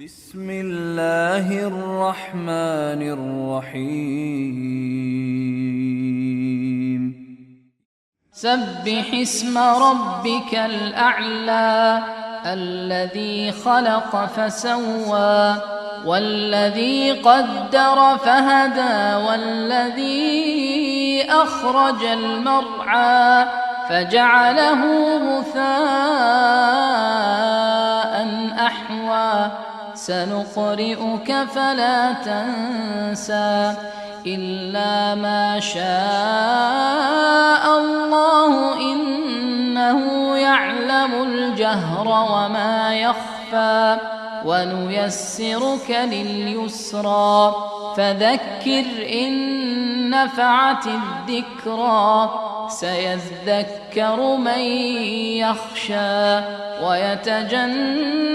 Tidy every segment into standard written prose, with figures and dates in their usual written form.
بسم الله الرحمن الرحيم سبح اسم ربك الأعلى الذي خلق فسوى والذي قدر فهدى والذي أخرج المرعى فجعله غثاء أحوى سنقرئك فلا تنسى إلا ما شاء الله إنه يعلم الجهر وما يخفى ونيسرك لليسرى فذكر إن نفعت الذكرى سيذكر من يخشى ويتجنبها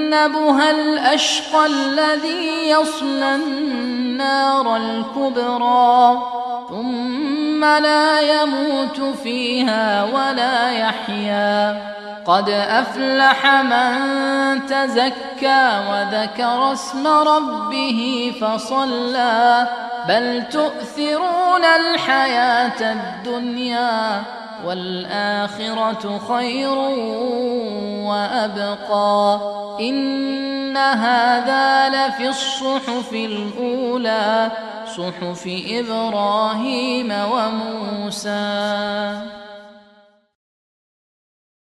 الأشقى الذي يصلى النار الكبرى ثم لا يموت فيها ولا يحيا قد أفلح من تزكى وذكر اسم ربه فصلى بل تؤثرون الحياة الدنيا والآخرة خير وأبقى إن هذا لفي الصحف الأولى صحف إبراهيم وموسى.